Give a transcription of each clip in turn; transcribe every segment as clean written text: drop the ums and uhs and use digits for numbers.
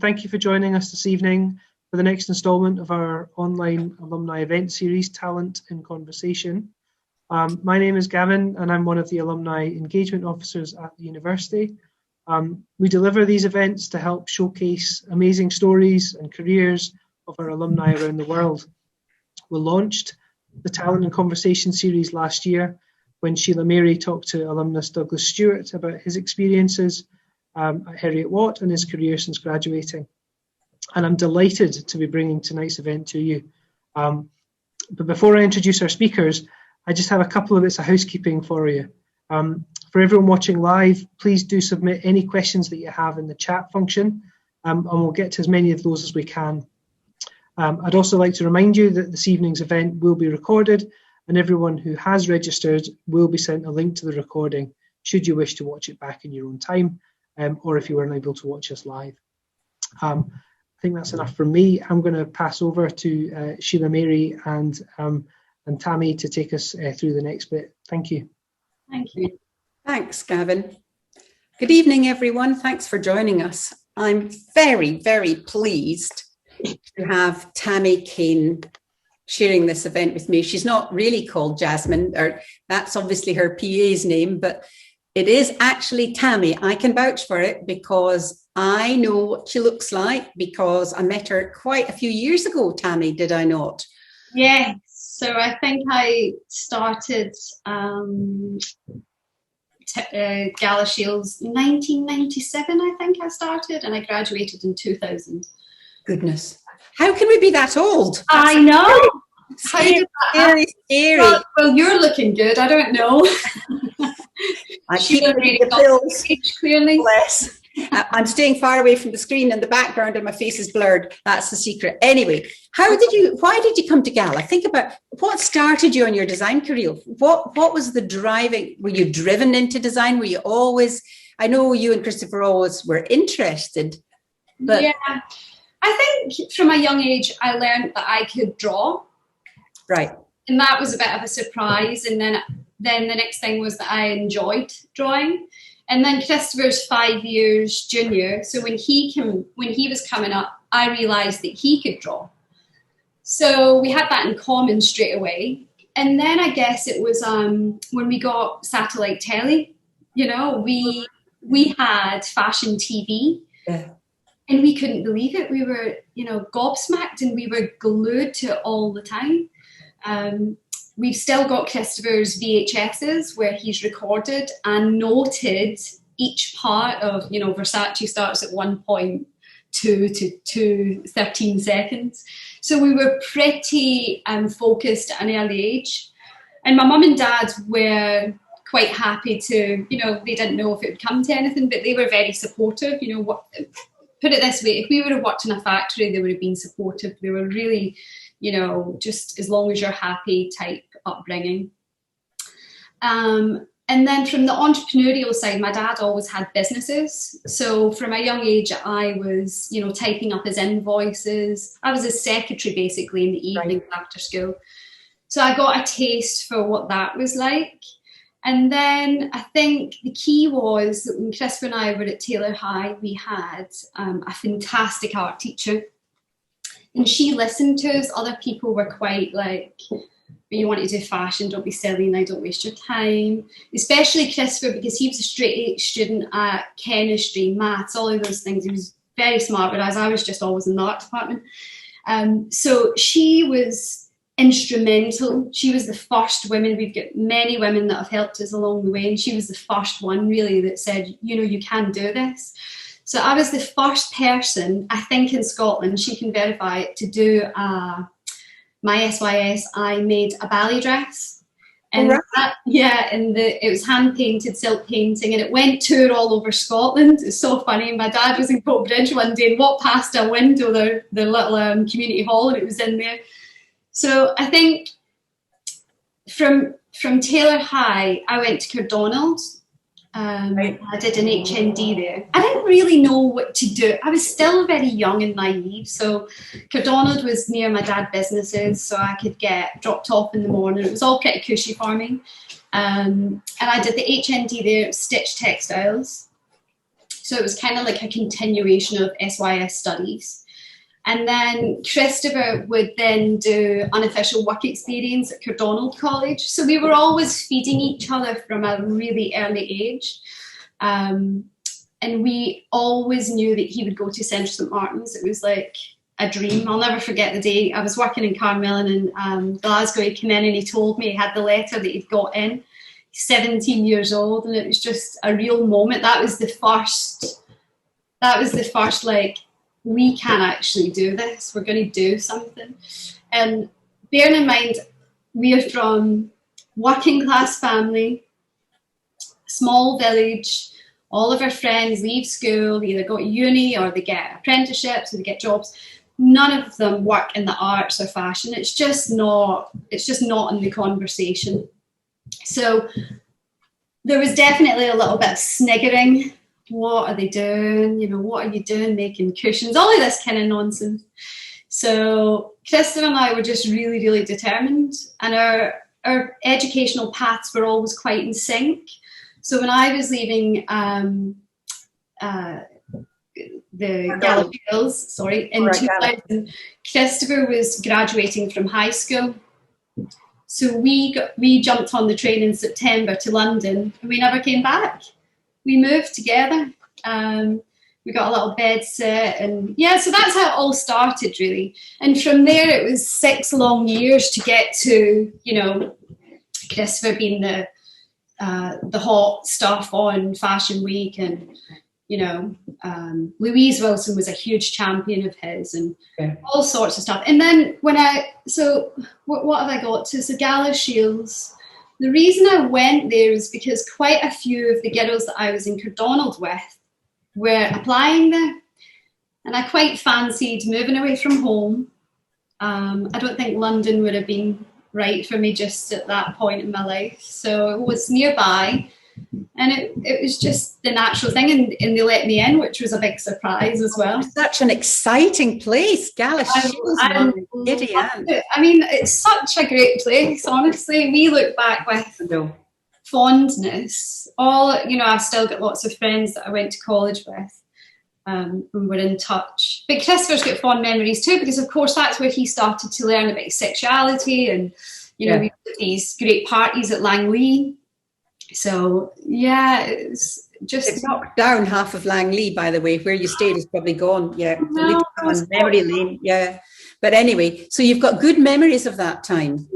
Thank you for joining us this evening for the next instalment of our online alumni event series, Talent in Conversation. My name is Gavin and I'm one of the Alumni Engagement Officers at the university. We deliver these events to help showcase amazing stories and careers of our alumni around the world. We launched the Talent in Conversation series last year when Sheila-Mary talked to alumnus Douglas Stewart about his experiences at Heriot-Watt and his career since graduating. And I'm delighted to be bringing tonight's event to you. But before I introduce our speakers, I just have a couple of bits of housekeeping for you. For everyone watching live, please do submit any questions that you have in the chat function, and we'll get to as many of those as we can. I'd also like to remind you that this evening's event will be recorded, and everyone who has registered will be sent a link to the recording should you wish to watch it back in your own time, or if you were unable to watch us live. I think that's enough from me. I'm going to pass over to Sheila-Mary and Tammy to take us through the next bit. Thank you. Thank you. Thanks, Gavin. Good evening, everyone. Thanks for joining us. I'm very, very pleased to have Tammy Kane sharing this event with me. She's not really called Jasmine, or that's obviously her PA's name, but it is actually Tammy. I can vouch for it because I know what she looks like because I met her quite a few years ago, Tammy, did I not? Yes. So I think I started Galashiels 1997, I think I started, and I graduated in 2000. Goodness. How can we be that old? I know. Scary. Well, you're looking good. I don't know. I feel the pills. Clearly. Bless. I'm staying far away from the screen in the background and my face is blurred. That's the secret. Anyway, why did you come to Gala? Think about what started you on your design career. What was the driving? Were you driven into design? Were you always, I know you and Christopher always were interested. But yeah, I think from a young age, I learned that I could draw. Right. And that was a bit of a surprise. And then the next thing was that I enjoyed drawing. And then Christopher's 5 years junior. So when he was coming up, I realised that he could draw. So we had that in common straight away. And then I guess it was when we got satellite telly, you know, we had fashion TV. Yeah. And we couldn't believe it. We were, you know, gobsmacked and we were glued to it all the time. We've still got Christopher's VHSs where he's recorded and noted each part of, you know, Versace starts at 1.2 to 13 seconds. So we were pretty focused at an early age. And my mum and dad were quite happy to, you know, they didn't know if it would come to anything, but they were very supportive. You know, put it this way, if we would have worked in a factory, they would have been supportive. They were really, you know, just as long as you're happy type upbringing. And then from the entrepreneurial side, my dad always had businesses. So from a young age, I was, you know, typing up his invoices. I was his secretary basically in the evenings after school. So I got a taste for what that was like. And then I think the key was that when Christopher and I were at Taylor High, we had a fantastic art teacher. And she listened to us. Other people were quite like, you want to do fashion, don't be silly now, don't waste your time. Especially Christopher, because he was a straight A student at chemistry, maths, all of those things. He was very smart, whereas I was just always in the art department. So she was instrumental. She was the first woman. We've got many women that have helped us along the way, and she was the first one really that said, you know, you can do this. So I was the first person, I think in Scotland, she can verify it, to do my SYS. I made a ballet dress. And it was hand painted, silk painting, and it went tour all over Scotland. It's so funny. My dad was in Coatbridge one day and walked past a window, the little community hall, and it was in there. So I think from Taylor High, I went to Cardonald. I did an HND there. I didn't really know what to do. I was still very young and naive. So Cardonald was near my dad's businesses, so I could get dropped off in the morning. It was all pretty cushy for me. And I did the HND there, stitch textiles. So it was kind of like a continuation of SYS studies. And then Christopher would then do unofficial work experience at Cardonald College. So we were always feeding each other from a really early age. And we always knew that he would go to Central St Martin's. It was like a dream. I'll never forget the day I was working in Carnarvon and Glasgow. He came in and he told me he had the letter that he'd got in. He's 17 years old, and it was just a real moment. That was the first like, we can actually do this. We're going to do something. And bearing in mind, we are from working class family, small village. All of our friends leave school, they either go to uni or they get apprenticeships or they get jobs. None of them work in the arts or fashion. It's just not in the conversation. So there was definitely a little bit of sniggering. What are they doing? You know, what are you doing making cushions? All of this kind of nonsense. So Christopher and I were just really, really determined, and our educational paths were always quite in sync. So when I was leaving the Galashiels, in 2000, Christopher was graduating from high school. So we jumped on the train in September to London, and we never came back. We moved together. We got a little bed set, and yeah, so that's how it all started, really. And from there, it was 6 long years to get to, you know, Christopher being the hot stuff on Fashion Week, and you know, Louise Wilson was a huge champion of his, and all sorts of stuff. And then what have I got to? So Galashiels. The reason I went there is because quite a few of the girls that I was in Cardonald with were applying there, and I quite fancied moving away from home. I don't think London would have been right for me just at that point in my life, so it was nearby, and it was just the natural thing, and they let me in, which was a big surprise as well. Such an exciting place, Galashiels. I mean, it's such a great place, honestly. We look back with fondness. I've still got lots of friends that I went to college with, and we're in touch. But Christopher's got fond memories too, because of course that's where he started to learn about sexuality, and we had these great parties at Langley. So yeah, it's knocked down half of Langley, by the way. Where you stayed is probably gone. Yeah, no, on memory lane. Yeah, but anyway, so you've got good memories of that time.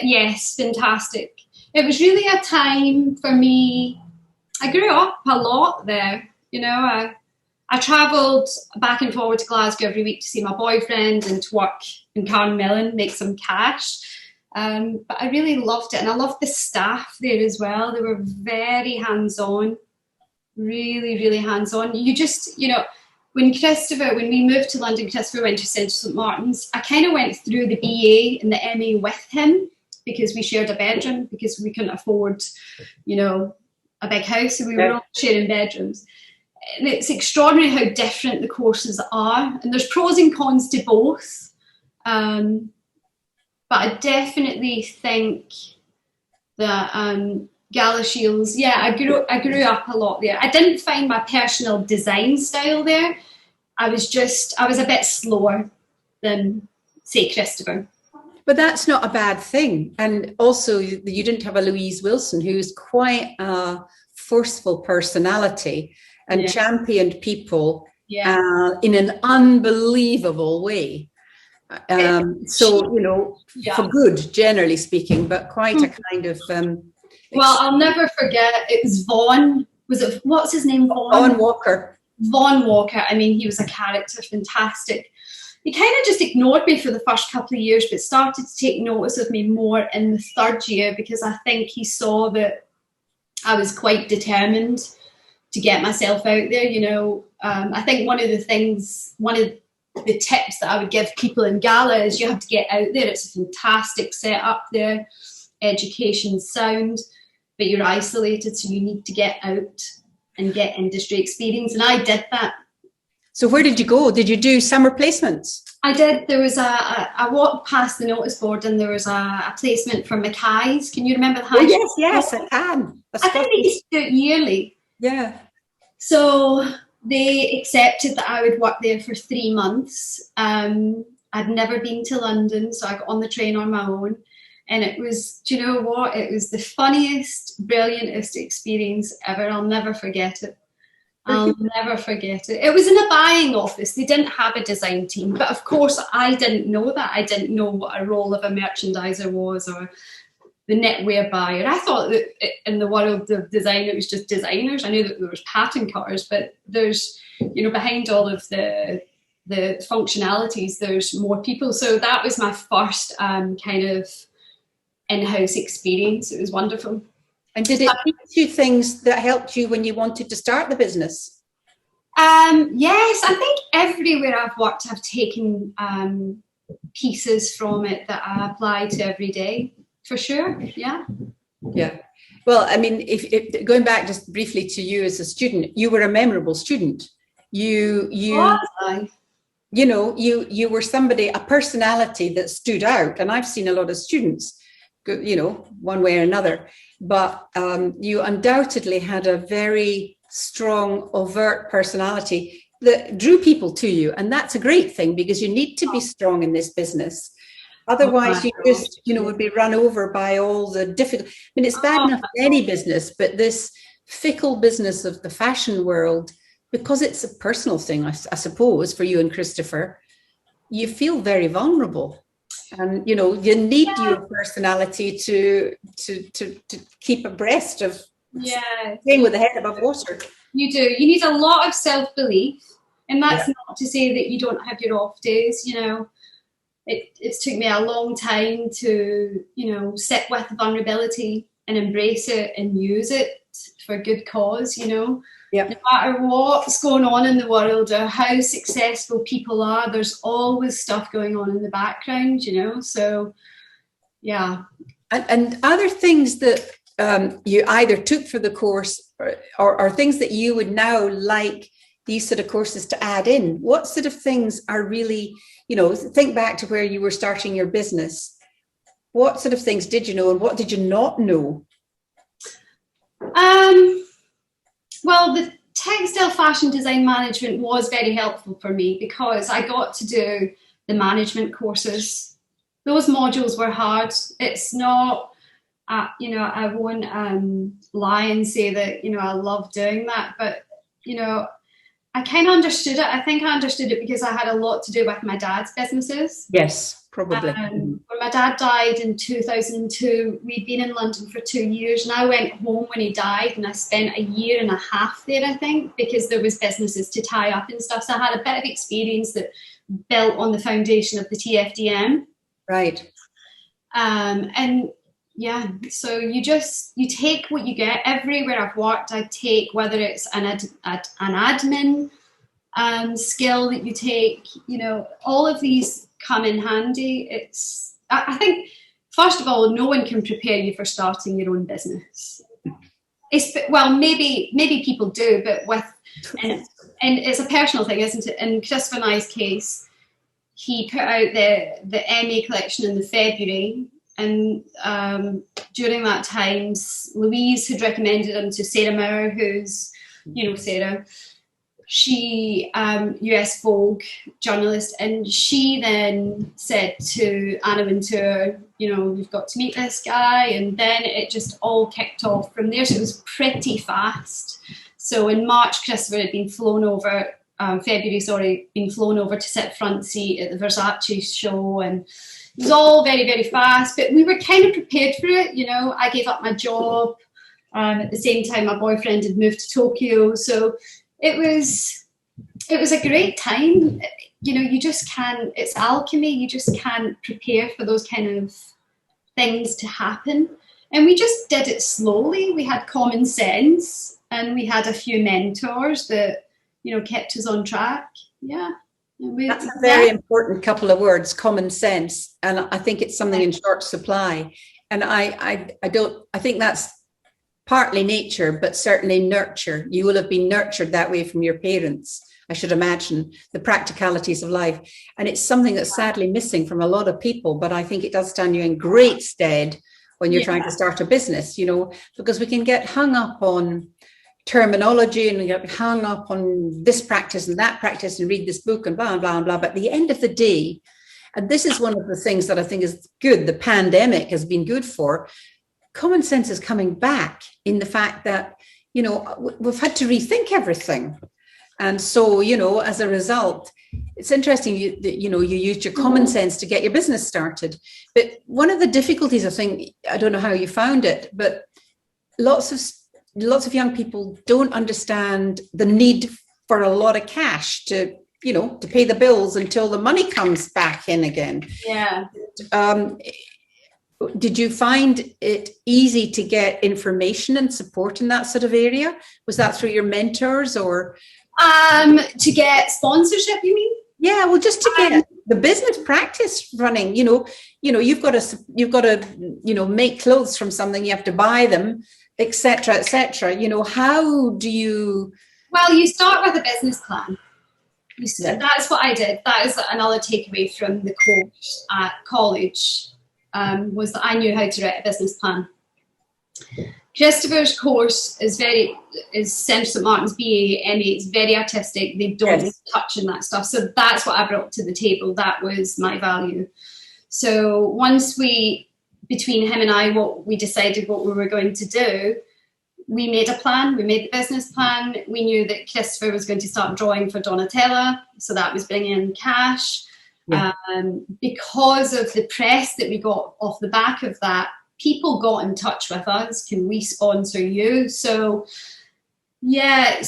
Yes, fantastic. It was really a time for me. I grew up a lot there. You know, I travelled back and forward to Glasgow every week to see my boyfriend and to work in Carnarvon, make some cash. But I really loved it, and I loved the staff there as well. They were very hands-on, really, really hands-on. You just, you know, when we moved to London, Christopher went to Central St Martin's. I kind of went through the BA and the MA with him because we shared a bedroom, because we couldn't afford, you know, a big house, so we were all sharing bedrooms. And it's extraordinary how different the courses are, and there's pros and cons to both. But I definitely think that Galashiels, I grew up a lot there. I didn't find my personal design style there. I was a bit slower than, say, Christopher. But that's not a bad thing. And also, you didn't have a Louise Wilson, who's quite a forceful personality and championed people in an unbelievable way. So, you know, for good, generally speaking, but quite a kind of... well, I'll never forget, it was Vaughan. What's his name? Vaughan Walker. Vaughan Walker. I mean, he was a character, fantastic. He kind of just ignored me for the first couple of years, but started to take notice of me more in the third year, because I think he saw that I was quite determined to get myself out there, you know. I think one of the tips that I would give people in Gala is you have to get out there. It's a fantastic setup there, education sound, but you're isolated, so you need to get out and get industry experience, and I did that. So where did you go? Did you do summer placements? I did. There was I walked past the notice board, and there was a placement from Mackay's. Can you remember the high school? Yes, I can. I think they used to do it yearly. Yeah. So they accepted that I would work there for 3 months. I'd never been to London, so I got on the train on my own. And it was, do you know what? It was the funniest, brilliantest experience ever. I'll never forget it. I'll never forget it. It was in a buying office. They didn't have a design team. But of course, I didn't know that. I didn't know what a role of a merchandiser was, or the knitwear buyer. I thought that in the world of design, it was just designers. I knew that there was pattern cutters, but there's, behind all of the functionalities, there's more people. So that was my first kind of in-house experience. It was wonderful. And did it teach you things that helped you when you wanted to start the business? Yes, I think everywhere I've worked, I've taken pieces from it that I apply to every day, for sure. Yeah. Yeah. Well, I mean, if going back just briefly to you as a student, you were a memorable student. You were somebody, a personality that stood out. And I've seen a lot of students, one way or another. But you undoubtedly had a very strong, overt personality that drew people to you. And that's a great thing, because you need to be strong in this business. Otherwise, you just, would be run over by all the difficult. I mean, it's bad enough in any business, but this fickle business of the fashion world, because it's a personal thing, I suppose, for you and Christopher, you feel very vulnerable. And, you need your personality to keep abreast of staying with the head above water. You do. You need a lot of self-belief. And that's not to say that you don't have your off days, It took me a long time to, sit with vulnerability and embrace it and use it for good cause, Yeah. No matter what's going on in the world or how successful people are, there's always stuff going on in the background, so, yeah. And other things that you either took for the course or things that you would now like these sort of courses to add in, what sort of things are really, think back to where you were starting your business. What sort of things did you know and what did you not know? Well, the textile fashion design management was very helpful for me because I got to do the management courses. Those modules were hard. It's not, I won't lie and say that, I love doing that, but, I kind of understood it. I think I understood it because I had a lot to do with my dad's businesses. Yes, probably. When my dad died in 2002, we'd been in London for 2 years, and I went home when he died, and I spent a year and a half there, I think, because there was businesses to tie up and stuff. So I had a bit of experience that built on the foundation of the TFDM. Right. And yeah, so you take what you get. Everywhere I've worked, I take, whether it's an admin skill that you take, all of these come in handy. I think, first of all, no one can prepare you for starting your own business. Maybe people do, but and it's a personal thing, isn't it? In Christopher and I's case, he put out the MA collection in the February. And during that time, Louise had recommended him to Sarah Moore, who's, Sarah. She, US Vogue journalist, and she then said to Anna Wintour, you've got to meet this guy. And then it just all kicked off from there. So it was pretty fast. So in March, Christopher had been flown over, been flown over to sit front seat at the Versace show, and it was all very, very fast, but we were kind of prepared for it. I gave up my job. At the same time, my boyfriend had moved to Tokyo. So it was a great time. You just can't, it's alchemy. You just can't prepare for those kind of things to happen. And we just did it slowly. We had common sense and we had a few mentors that, kept us on track. Yeah. That's a very important couple of words, common sense. And I think it's something in short supply. And I think that's partly nature, but certainly nurture. You will have been nurtured that way from your parents, I should imagine, the practicalities of life. And it's something that's sadly missing from a lot of people, but I think it does stand you in great stead when you're trying to start a business, because we can get hung up on, terminology and get hung up on this practice and that practice and read this book and blah, blah, blah. But at the end of the day, and this is one of the things that I think is good, the pandemic has been good for, common sense is coming back in the fact that, you know, we've had to rethink everything. And so, you know, as a result, it's interesting, you used your common sense to get your business started. But one of the difficulties, I think, I don't know how you found it, but lots of young people don't understand the need for a lot of cash to pay the bills until the money comes back in again. Yeah. Did you find it easy to get information and support in that sort of area? Was that through your mentors or? To get sponsorship, you mean? Yeah, well, just to get the business practice running, you've got to make clothes from something, you have to buy them, etc., etc. How do you? Well, you start with a business plan. That's what I did. That is another takeaway from the course at college, was that I knew how to write a business plan. Christopher's course is Central St Martin's BA, MA. It's very artistic. They don't touch on that stuff. So that's what I brought to the table. That was my value. So once between him and I, we decided what we were going to do, we made a plan. We made the business plan. We knew that Christopher was going to start drawing for Donatella. So that was bringing in cash. Yeah. Because of the press that we got off the back of that, people got in touch with us. Can we sponsor you? So, yeah,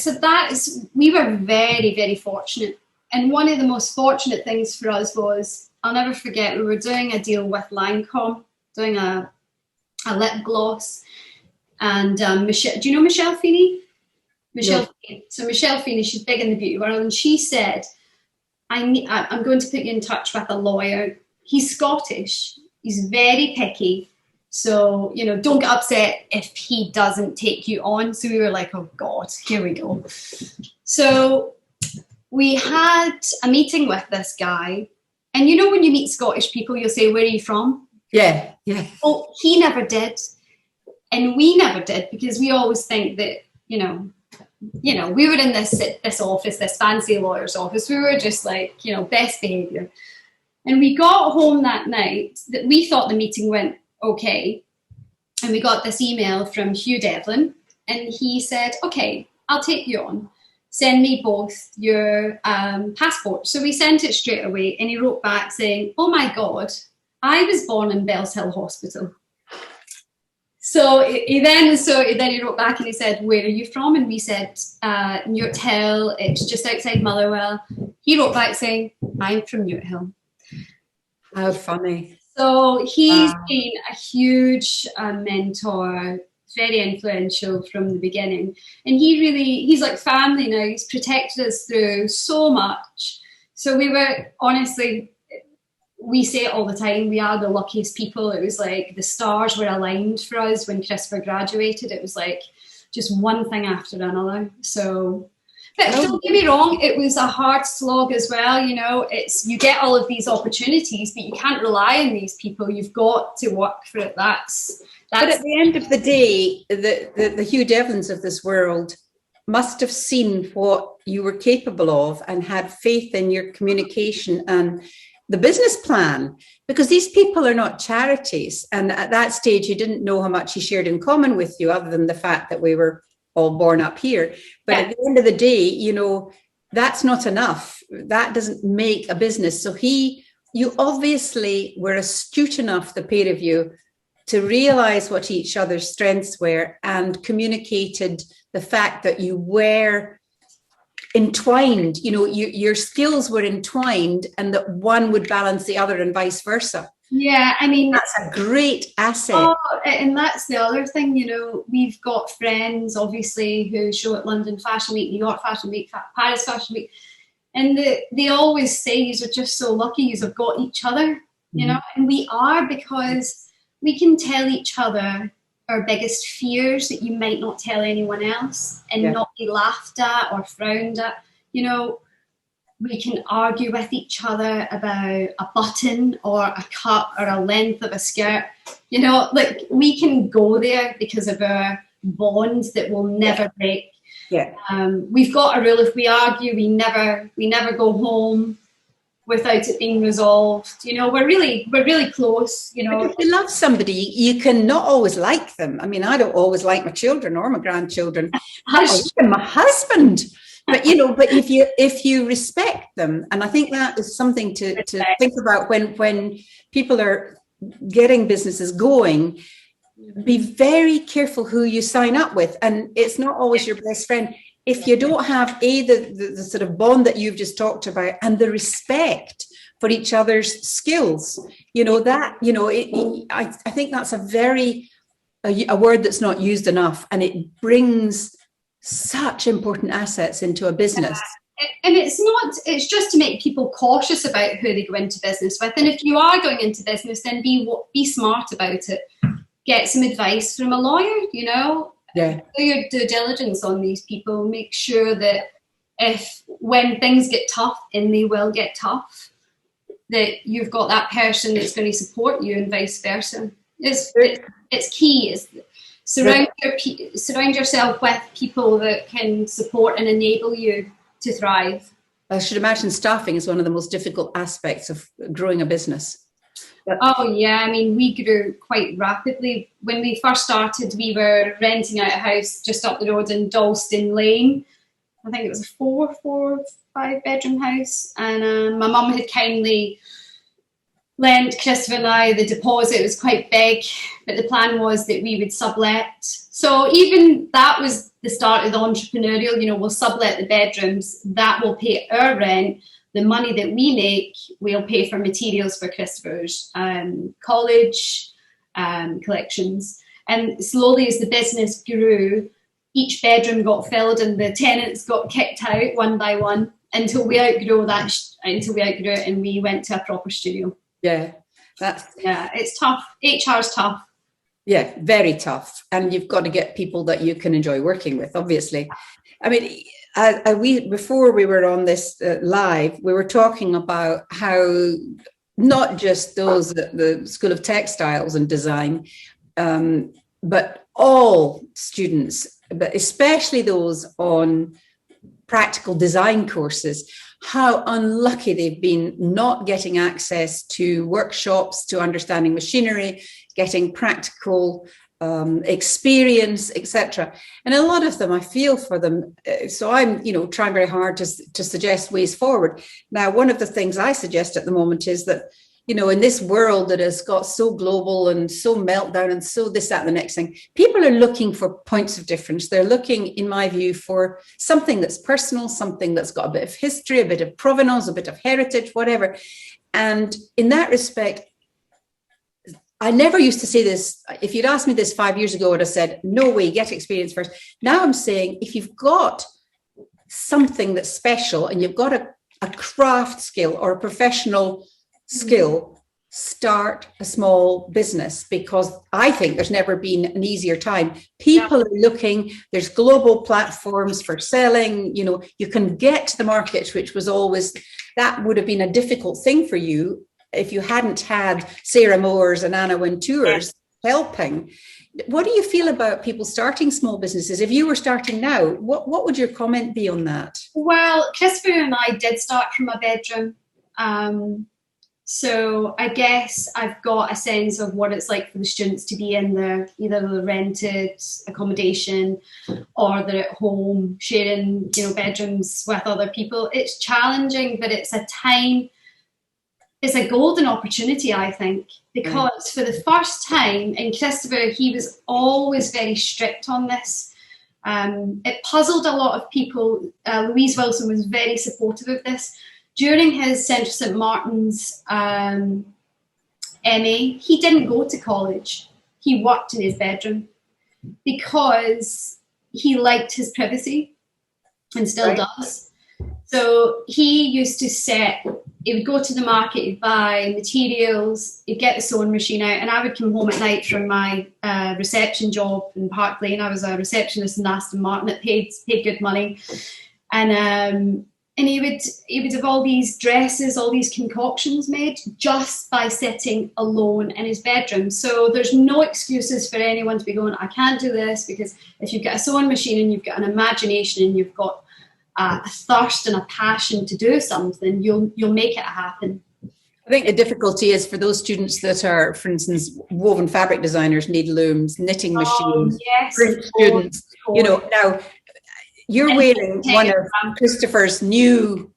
we were very, very fortunate. And one of the most fortunate things for us was, I'll never forget, we were doing a deal with Lancome, doing a lip gloss. And Michelle, do you know Michelle Feeney? Michelle Feeney. So Michelle Feeney, she's big in the beauty world. And she said, I'm going to put you in touch with a lawyer. He's Scottish. He's very picky. So, don't get upset if he doesn't take you on. So we were like, oh God, here we go. So we had a meeting with this guy. And when you meet Scottish people, you'll say, where are you from? Yeah. Oh, he never did. And we never did, because we always think that, we were in this office, this fancy lawyer's office. We were just like, best behaviour. And we got home that night that we thought the meeting went okay. And we got this email from Hugh Devlin, and he said, okay, I'll take you on. Send me both your passports. So we sent it straight away, and he wrote back saying, oh my God, I was born in Bells Hill Hospital. So he wrote back and he said, where are you from? And we said, Newt Hill, it's just outside Motherwell. He wrote back saying, I'm from Newt Hill. How funny. So he's been a huge mentor, very influential from the beginning. And he's like family now. He's protected us through so much. So we were, honestly, we say it all the time, we are the luckiest people. It was like the stars were aligned for us when Christopher graduated. It was like just one thing after another. So, but don't get me wrong, it was a hard slog as well. You get all of these opportunities, but you can't rely on these people. You've got to work for it. But at the end of the day, the Hugh Devlins of this world must have seen what you were capable of and had faith in your communication and the business plan, because these people are not charities. And at that stage, you didn't know how much he shared in common with you, other than the fact that we were all born up here. But at the end of the day, that's not enough. That doesn't make a business. So you obviously were astute enough, the pair of you, to realize what each other's strengths were and communicated the fact that you were entwined, your skills were entwined, and that one would balance the other and vice versa. Yeah, I mean, that's a great asset. Oh, and that's the other thing, we've got friends, obviously, who show at London Fashion Week, New York Fashion Week, Paris Fashion Week, and they always say you're just so lucky you've got each other, and we are, because we can tell each other our biggest fears that you might not tell anyone else and not be laughed at or frowned at. We can argue with each other about a button or a cut or a length of a skirt. We can go there because of our bond that will never break. Yeah. We've got a rule: if we argue, we never go home without it being resolved. We're really close. But if you love somebody, you can not always like them. I mean, I don't always like my children or my grandchildren, or even my husband. But but if you respect them, and I think that is something to think about when people are getting businesses going. Be very careful who you sign up with, and it's not always your best friend. If you don't have the sort of bond that you've just talked about and the respect for each other's skills, I think that's a word that's not used enough, and it brings such important assets into a business. And it's just to make people cautious about who they go into business with. And if you are going into business, then be smart about it. Get some advice from a lawyer, Yeah. Do your due diligence on these people. Make sure that when things get tough, and they will get tough, that you've got that person that's going to support you, and vice versa. It's key. Surround yourself with people that can support and enable you to thrive. I should imagine staffing is one of the most difficult aspects of growing a business. Oh yeah, I mean, we grew quite rapidly. When we first started, we were renting out a house just up the road in Dalston Lane. I think it was a 5 bedroom house, and my mum had kindly lent Christopher and I the deposit. It was quite big, but the plan was that we would sublet. So even that was the start of the entrepreneurial. We'll sublet the bedrooms. That will pay our rent. The money that we make, we'll pay for materials for Christopher's college collections. And slowly, as the business grew, each bedroom got filled and the tenants got kicked out one by one until we outgrew it, and we went to a proper studio. Yeah, it's tough. HR's tough. Yeah, very tough. And you've got to get people that you can enjoy working with, obviously. I mean, before we were on this live, we were talking about how not just those at the School of Textiles and Design, but all students, but especially those on practical design courses, how unlucky they've been not getting access to workshops, to understanding machinery, getting practical experience, etc. And a lot of them, I feel for them. So I'm, trying very hard to suggest ways forward. Now, one of the things I suggest at the moment is that, in this world that has got so global and so meltdown and so this, that, and the next thing, people are looking for points of difference. They're looking, in my view, for something that's personal, something that's got a bit of history, a bit of provenance, a bit of heritage, whatever. And in that respect, I never used to say this. If you'd asked me this 5 years ago, I would have said, no way, get experience first. Now I'm saying, if you've got something that's special and you've got a craft skill or a professional skill, start a small business, because I think there's never been an easier time. People are looking, there's global platforms for selling, you can get to the market, which was always, that would have been a difficult thing for you if you hadn't had Sarah Moores and Anna Wintours helping. What do you feel about people starting small businesses? If you were starting now, what would your comment be on that? Well, Christopher and I did start from a bedroom. So I guess I've got a sense of what it's like for the students to be in either the rented accommodation or they're at home sharing, bedrooms with other people. It's challenging, but it's a golden opportunity, I think, because for the first time, and Christopher, he was always very strict on this. It puzzled a lot of people. Louise Wilson was very supportive of this. During his Central St Martin's MA, he didn't go to college. He worked in his bedroom because he liked his privacy and still does. So he used to he would go to the market, he'd buy materials, he'd get the sewing machine out, and I would come home at night from my reception job in Park Lane. I was a receptionist in Aston Martin. It paid good money. And And he would have all these dresses, all these concoctions made just by sitting alone in his bedroom. So there's no excuses for anyone to be going, I can't do this, because if you've got a sewing machine and you've got an imagination and you've got a thirst and a passion to do something, you'll make it happen. I think the difficulty is for those students that are, for instance, woven fabric designers, need looms, knitting machines, print students, you know, now you're wearing one of Christopher's new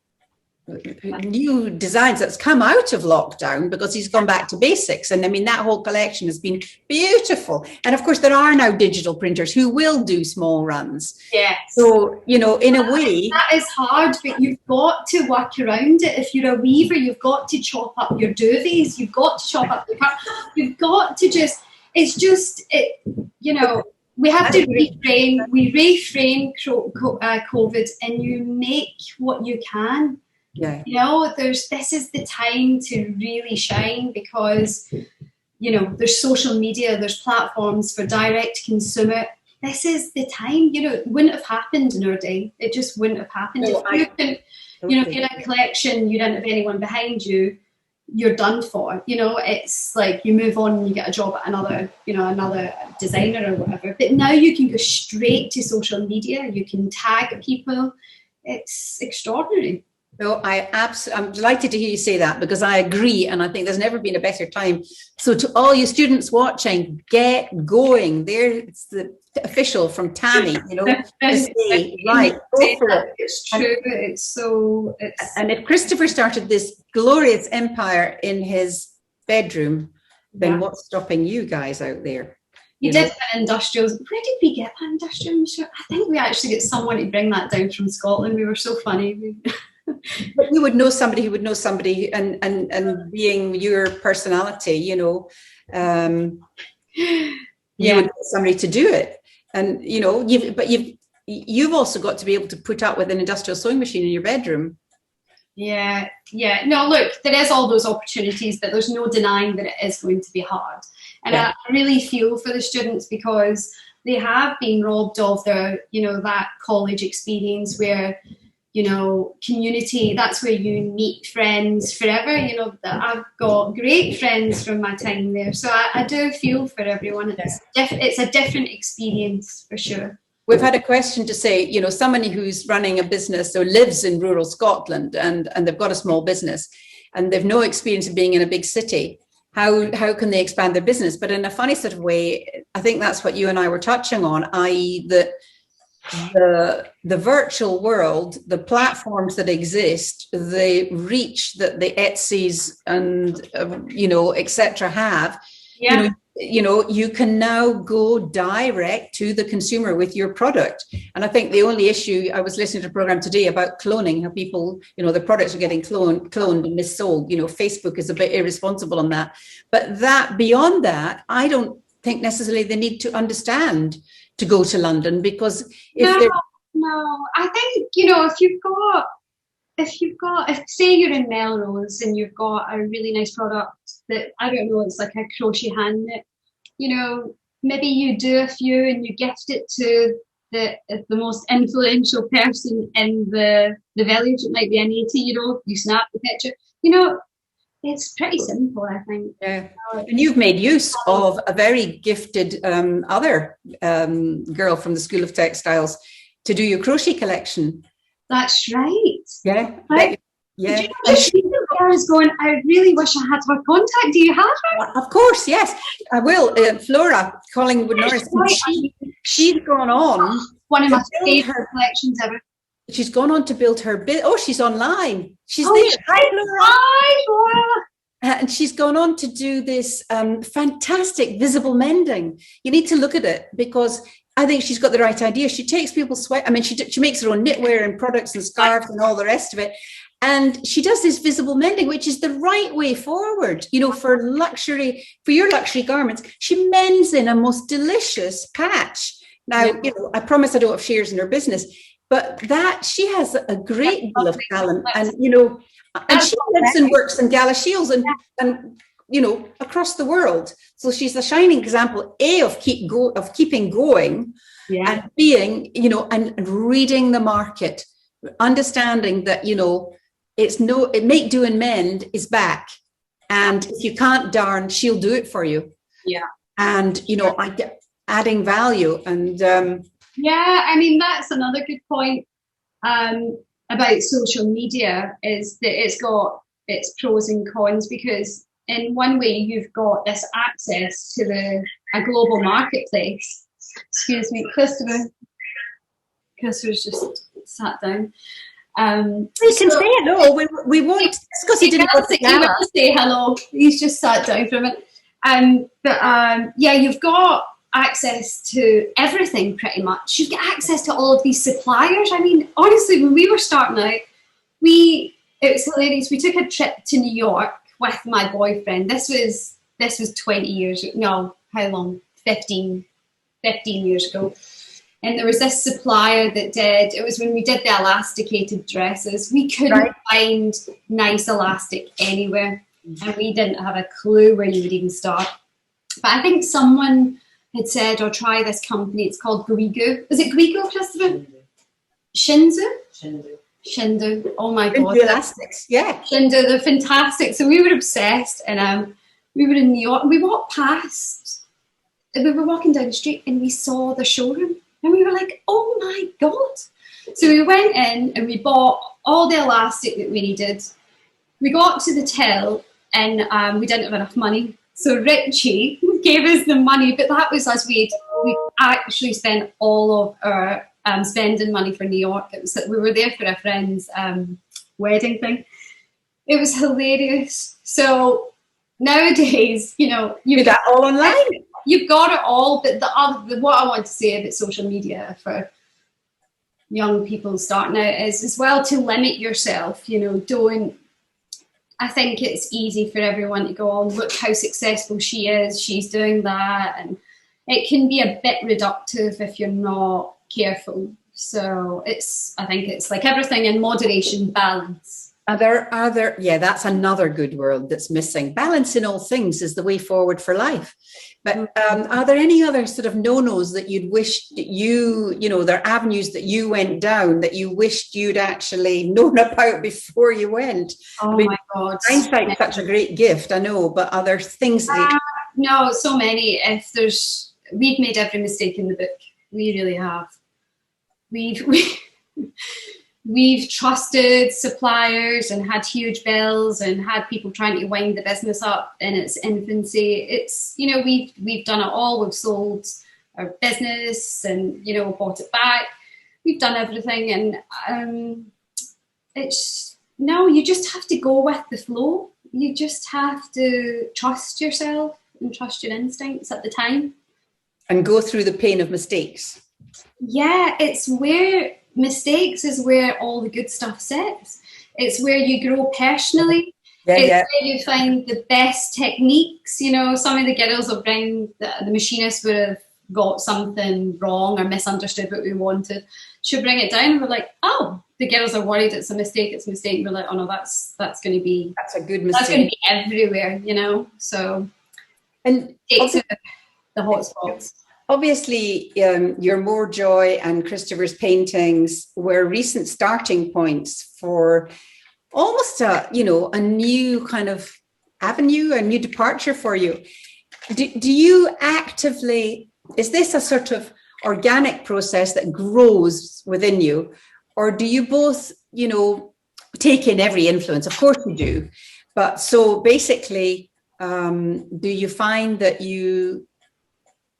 designs that's come out of lockdown, because he's gone back to basics. And I mean, that whole collection has been beautiful. And of course, there are now digital printers who will do small runs. Yes. So, you know, in a way, that is hard, but you've got to work around it. If you're a weaver, you've got to chop up your duvets. You've got to chop up the cut. You've got to just, it's just, you know, we have to reframe COVID, and you make what you can. Yeah. You know, this is the time to really shine, because, you know, there's social media, there's platforms for direct consumer. This is the time. You know, it wouldn't have happened in our day. It just wouldn't have happened. No, if you had a collection, you didn't have anyone behind you, you're done for. You know, it's like you move on and you get a job at another designer or whatever. But now you can go straight to social media. You can tag people. It's extraordinary. No, I'm delighted to hear you say that, because I agree, and I think there's never been a better time. So to all you students watching, get going. It's the official from Tammy, you know, to say, right, go for it. It's true. And if Christopher started this glorious empire in his bedroom, then what's stopping you guys out there? You did that industrials. Where did we get that industrial machine? I think we actually get someone to bring that down from Scotland. We were so funny. But you would know somebody who would know somebody, and being your personality, you know, you would get somebody to do it. And, you know, you've also got to be able to put up with an industrial sewing machine in your bedroom. Yeah. No, look, there is all those opportunities, but there's no denying that it is going to be hard. And I really feel for the students, because they have been robbed of their, you know, that college experience where, you know, community, that's where you meet friends forever. You know, I've got great friends from my time there. So I do feel for everyone. It's a different experience for sure. We've had a question to say, you know, somebody who's running a business or lives in rural Scotland and they've got a small business and they've no experience of being in a big city. How can they expand their business? But in a funny sort of way, I think that's what you and I were touching on, i.e. that the virtual world, the platforms that exist, the reach that the Etsy's and etc. have, you can now go direct to the consumer with your product. And I think the only issue, I was listening to a program today about cloning, how people, the products are getting cloned and missold. Facebook is a bit irresponsible on that. But beyond that, I don't think necessarily they need to understand to go to London, because no, I think, if say you're in Melrose and you've got a really nice product that, I don't know, it's like a crochet hand knit, maybe you do a few and you gift it to the most influential person in the village. It might be a 80-year-old, you snap the picture, it's pretty simple, I think. Yeah, and you've made use of a very gifted other girl from the School of Textiles to do your crochet collection. That's right. Yeah. Right. Yeah. She was going, I really wish I had her contact. Do you have her? Of course, yes. I will. Flora Collingwood Norris. She's gone on. One of my favourite collections ever. She's gone on to build her business. Oh, she's online. She's there. Hi, Flora. And she's gone on to do this fantastic visible mending. You need to look at it, because I think she's got the right idea. She takes people's sweat. I mean, she makes her own knitwear and products and scarves and all the rest of it. And she does this visible mending, which is the right way forward, for your luxury garments. She mends in a most delicious patch. Now, I promise I don't have shares in her business, but she has a great deal of talent. And, and she lives and works in Galashiels and across the world. So she's a shining example, of keeping going, and being, and reading the market. understanding that, it make, do and mend is back. And if you can't darn, she'll do it for you. Yeah. And, I get adding value. And yeah, I mean, that's another good point about social media, is that it's got its pros and cons, because in one way you've got this access to a global marketplace. Excuse me, Christopher's just sat down. You can say hello. We won't, because he didn't say hello. He's just sat down for a minute. Yeah, you've got access to everything pretty much. You get access to all of these suppliers. I mean, honestly, when we were starting out, it was hilarious. We took a trip to New York with my boyfriend. This was 20 years. No, how long? 15 years ago. And there was this supplier that it was when we did the elasticated dresses. We couldn't find nice elastic anywhere. And we didn't have a clue where you would even start. But I think someone had said, try this company. It's called Guigo. Is it Guigo, Christopher? Shindu. Oh my God. Elastics, yeah. Shindu, they're fantastic. So we were obsessed. And we were in New York. We walked past. We were walking down the street and we saw the showroom. And we were like, oh my God. So we went in and we bought all the elastic that we needed. We got to the till and we didn't have enough money. So Richie gave us the money, but that was as we actually spent all of our spending money for New York. It was that we were there for a friend's wedding thing. It was hilarious. So nowadays, you got all online. You've got it all, but what I want to say about social media for young people starting out is as well to limit yourself. I think it's easy for everyone to go, look how successful she is, she's doing that, and it can be a bit reductive if you're not careful. So I think it's like everything in moderation, balance. That's another good word that's missing. Balance in all things is the way forward for life. But are there any other sort of no-nos that you'd wish that there are avenues that you went down that you wished you'd actually known about before you went? Oh my God. Hindsight's such a great gift, I know, but are there things that no, so many. We've made every mistake in the book. We really have. We've trusted suppliers and had huge bills and had people trying to wind the business up in its infancy. It's, we've done it all. We've sold our business and, bought it back. We've done everything. And you just have to go with the flow. You just have to trust yourself and trust your instincts at the time. And go through the pain of mistakes. Yeah, mistakes is where all the good stuff sits. It's where you grow personally. Where you find the best techniques. Some of the girls will bring, the machinist would have got something wrong or misunderstood what we wanted. She'll bring it down and we're like, oh, the girls are worried it's a mistake. And we're like, oh no, that's going to be... That's a good mistake. That's going to be everywhere, So... And the hot spots. Obviously, your More Joy and Christopher's paintings were recent starting points for almost a new kind of avenue, a new departure for you. Do you actively, is this a sort of organic process that grows within you? Or do you both, take in every influence? Of course you do. But so basically, do you find that you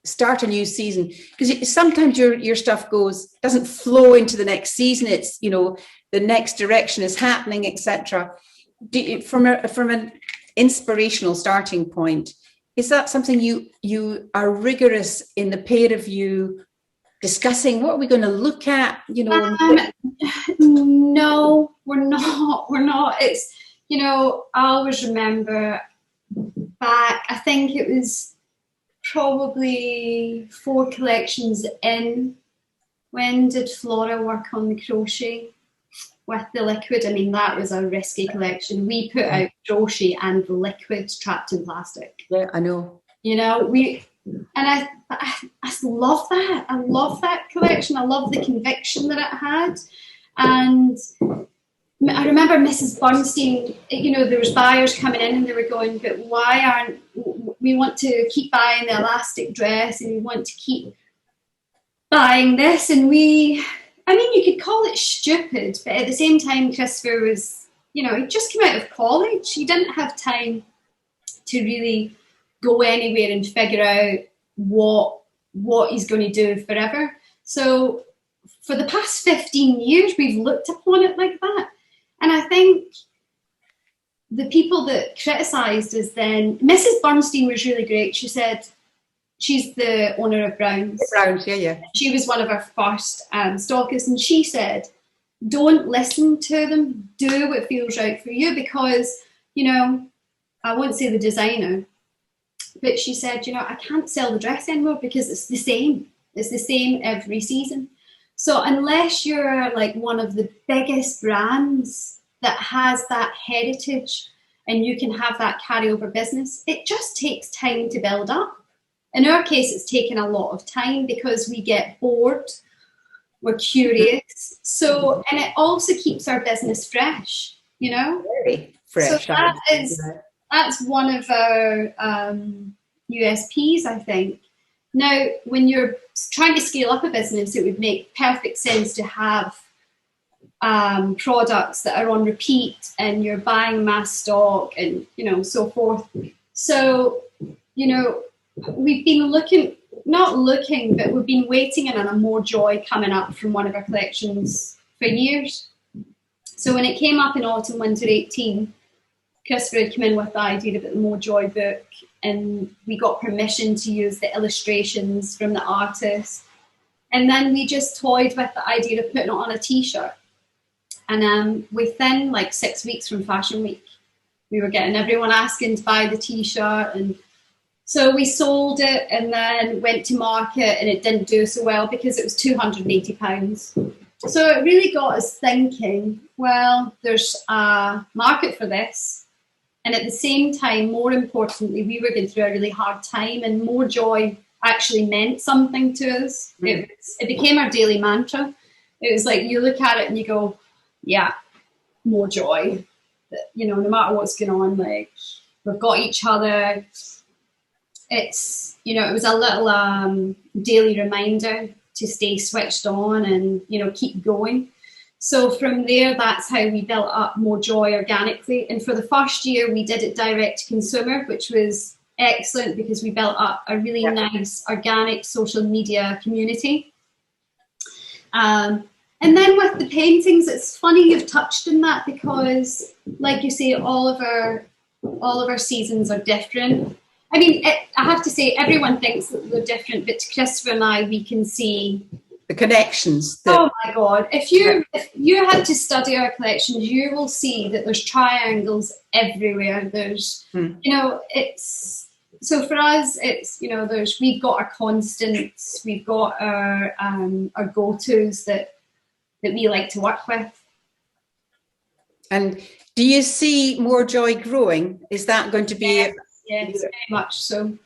start a new season, because sometimes your stuff doesn't flow into the next season, it's the next direction is happening, etc. From an inspirational starting point, is that something you are rigorous in the pair of you discussing what are we going to look at? No, we're not. It's I always remember back, I think it was probably 4 collections in. When did Flora work on the crochet with the liquid? I mean, that was a risky collection. We put out crochet and liquids trapped in plastic. Yeah, I know. I love that. I love that collection. I love the conviction that it had. And I remember Mrs. Bernstein, there was buyers coming in and they were going, but why aren't, we want to keep buying the elastic dress and we want to keep buying this. And you could call it stupid, but at the same time, Christopher was, he'd just come out of college. He didn't have time to really go anywhere and figure out what he's going to do forever. So for the past 15 years, we've looked upon it like that. And I think the people that criticised us then, Mrs. Bernstein was really great. She said, she's the owner of Browns. Browns, yeah. She was one of our first stockists, and she said, don't listen to them, do what feels right for you, because, I won't say the designer, but she said, I can't sell the dress anymore because it's the same. It's the same every season. So unless you're like one of the biggest brands that has that heritage and you can have that carryover business, it just takes time to build up. In our case, it's taken a lot of time because we get bored, we're curious. So, and it also keeps our business fresh, Very fresh. So that's one of our USPs, I think. Now, when you're trying to scale up a business, it would make perfect sense to have products that are on repeat and you're buying mass stock and, so forth. So, we've been but we've been waiting on a More Joy coming up from one of our collections for years. So when it came up in autumn, winter 18, Christopher had come in with the idea about the More Joy book, and we got permission to use the illustrations from the artist. And then we just toyed with the idea of putting it on a t-shirt. And within like 6 weeks from Fashion Week, we were getting everyone asking to buy the t-shirt. And so we sold it and then went to market, and it didn't do so well because it was £280. So it really got us thinking, well, there's a market for this. And at the same time, more importantly, we were going through a really hard time, and More Joy actually meant something to us. It became our daily mantra. It was like you look at it and you go, yeah, more joy. No matter what's going on, like we've got each other. It's, it was a little daily reminder to stay switched on and, keep going. So from there, that's how we built up More Joy organically. And for the first year, we did it direct to consumer, which was excellent because we built up a really nice organic social media community. And then with the paintings, it's funny you've touched on that because, like you say, all of our seasons are different. I mean, I have to say, everyone thinks that they're different, but to Christopher and I, we can see the connections. Oh my God. If you had to study our collections, you will see that there's triangles everywhere. There's, it's, so for us, it's, we've got our constants, we've got our go-tos that we like to work with. And do you see More Joy growing? Is that going to be... Yes, very much so.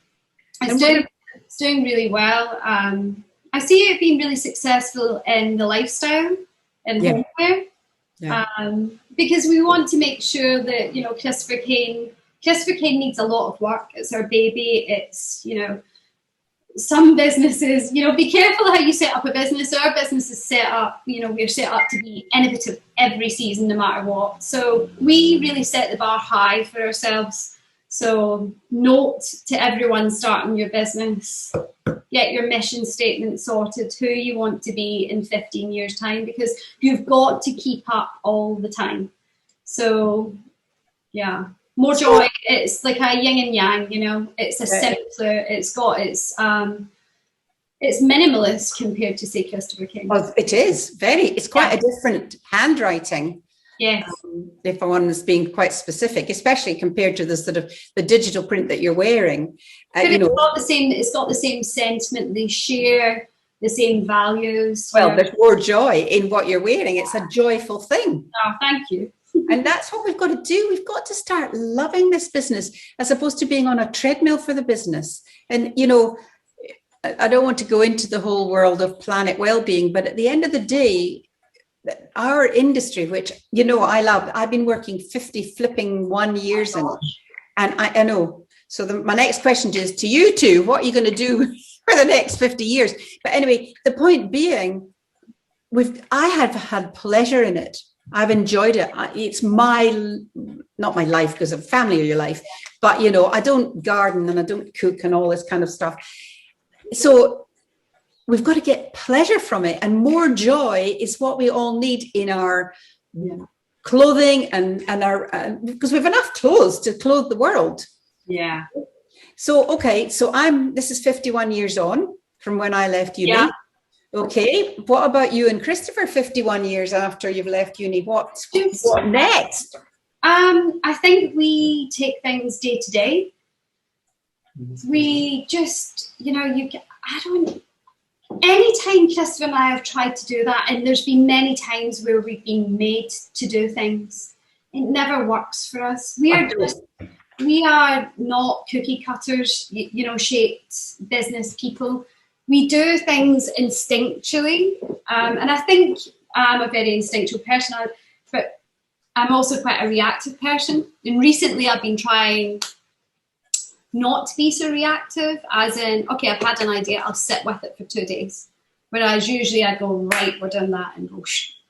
It's doing really well. I see it being really successful in the lifestyle and homeware, because we want to make sure that, Christopher Kane needs a lot of work. It's our baby. It's, some businesses, be careful how you set up a business. Our business is set up, we're set up to be innovative every season, no matter what. So we really set the bar high for ourselves. So note to everyone starting your business, get your mission statement sorted, who you want to be in 15 years' time, because you've got to keep up all the time. So, yeah, More Joy, it's like a yin and yang, it's a simpler, it's minimalist compared to, say, Christopher Kane. Well, it is it's quite a different handwriting. Yes. If one is being quite specific, especially compared to the sort of the digital print that you're wearing. But it's got the same sentiment. They share the same values. Well, there's more joy in what you're wearing. It's a joyful thing. Oh, thank you. And that's what we've got to do. We've got to start loving this business as opposed to being on a treadmill for the business. And, I don't want to go into the whole world of planet well-being, but at the end of the day, our industry, which, you know, I love, I've been working 51 years in it, and I know. So my next question is to you two, what are you going to do for the next 50 years? But anyway, the point being, I have had pleasure in it. I've enjoyed it. It's not my life, because of family or your life, but, you know, I don't garden and I don't cook and all this kind of stuff. So we've got to get pleasure from it, and more joy is what we all need in our clothing and our, because we have enough clothes to clothe the world. Yeah. So, okay. So this is 51 years on from when I left uni. Yeah. Okay. What about you and Christopher, 51 years after you've left uni? What next? I think we take things day to day. We just, you know, anytime Christopher and I have tried to do that, and there's been many times where we've been made to do things, it never works for us. We are not cookie cutters, you know, shaped business people. We do things instinctually, and I think I'm a very instinctual person, but I'm also quite a reactive person. And recently I've been trying not to be so reactive, as in, okay, I've had an idea, I'll sit with it for 2 days. Whereas usually I go, right, we're doing that, and go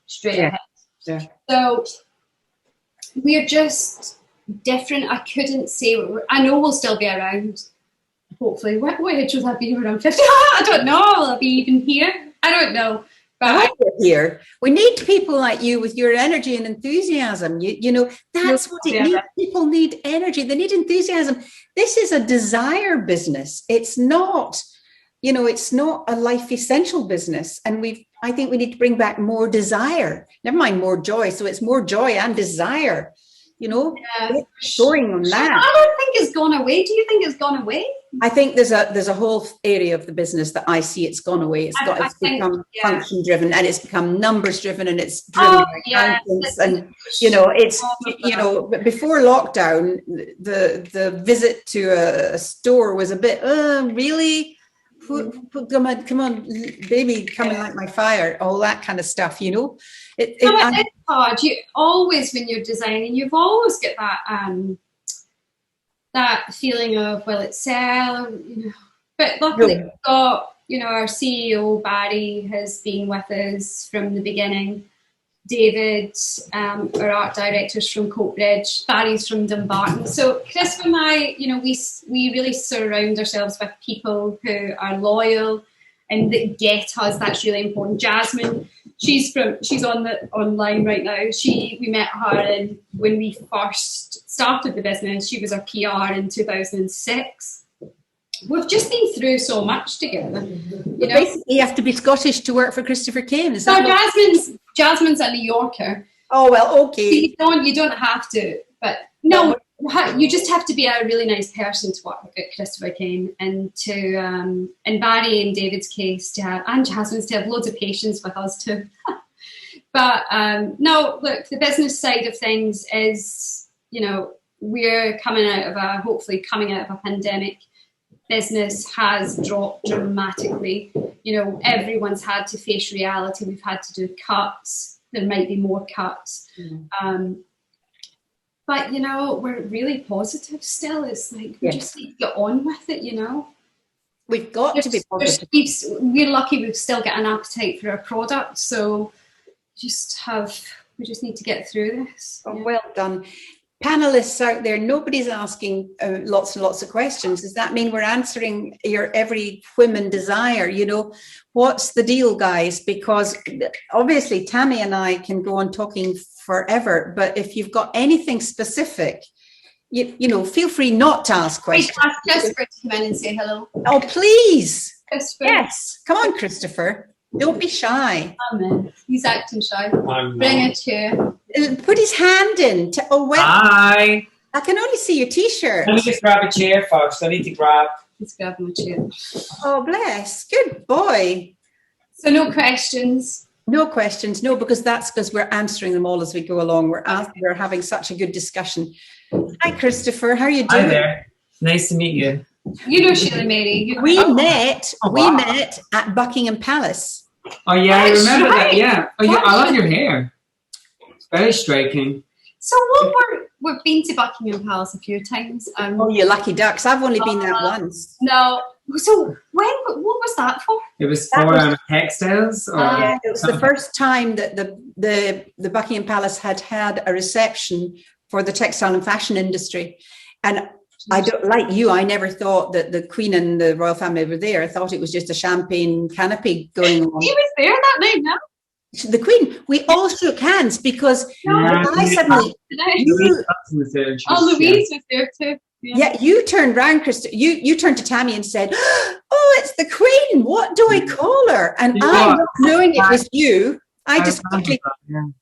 straight ahead. Yeah. So we're just different. I couldn't say I know we'll still be around. Hopefully. What age will I be when I'm 50? I don't know. Will I be even here? I don't know. But here. We need people like you with your energy and enthusiasm. You know, that's what it needs. People need energy. They need enthusiasm. This is a desire business. It's not, you know, it's not a life essential business. And I think we need to bring back more desire. Never mind more joy. So it's more joy and desire. You know, going on that. I don't think it's gone away. Do you think it's gone away? I think there's a whole area of the business that I see it's gone away. It's become function driven, and it's become numbers driven, and it's driven by accountants, and you know, it's you know, before lockdown, the visit to a store was a bit really. Come on, baby, come and light my fire, all that kind of stuff, you know. It's hard. You always, when you're designing, you've always got that feeling of, will it sell? You know. But luckily, we've got, you know, our CEO Barry has been with us from the beginning. David, our art director's from Coatbridge, Barry's from Dumbarton. So Chris and I, you know, we really surround ourselves with people who are loyal and that get us. That's really important. Jasmine, she's on the online right now. We met her when we first started the business. She was our PR in 2006. We've just been through so much together. You know? Basically, you have to be Scottish to work for Christopher Kane. Is that Jasmine's a New Yorker. Oh, well, okay. So you don't have to, but no, you just have to be a really nice person to work with Christopher Kane, and in Barry and David's case, and Jasmine's, to have loads of patience with us too. But no, look, the business side of things is, you know, we're hopefully coming out of a pandemic. Business has dropped dramatically. You know, everyone's had to face reality. We've had to do cuts. There might be more cuts. Mm-hmm. But, you know, we're really positive still. It's like we just need to get on with it, you know. We've got to be positive. We're lucky we've still got an appetite for our product. So we just need to get through this. Oh, yeah. Well done. Panelists out there, nobody's asking lots and lots of questions. Does that mean we're answering your every whim and desire? You know, what's the deal, guys? Because obviously Tammy and I can go on talking forever, but if you've got anything specific, you know, feel free not to ask questions. Ask Christopher to come in and say hello. Oh, please. Christopher. Yes. Come on, Christopher. Don't be shy. Amen. He's acting shy. Bring a chair. Put his hand in. Hi. I can only see your T-shirt. Let me just grab a chair first. I need to grab. He's grabbing a chair. Oh, bless. Good boy. So no questions. No questions. No, because we're answering them all as we go along. We're having such a good discussion. Hi, Christopher. How are you doing? Hi there. Nice to meet you. You know Sheila-Mary. We met at Buckingham Palace. Oh yeah, I That's remember that. right. Yeah. Oh yeah, I love your hair. It's very striking. So we've been to Buckingham Palace a few times. Oh, you lucky ducks. I've only been there once. No. So what was that for? It was That for was- textiles. Or Yeah, it was the first time that the Buckingham Palace had a reception for the textile and fashion industry. And I don't, like you, I never thought that the Queen and the royal family were there. I thought it was just a champagne canopy going on. He was there that night, no? The Queen, we all shook hands because I suddenly, Louise was there. Oh, Louise was there too. yeah, you turned round, Krista. You turned to Tammy and said, "Oh, it's the Queen. What do I call her?" And I, not knowing it was you, I just quickly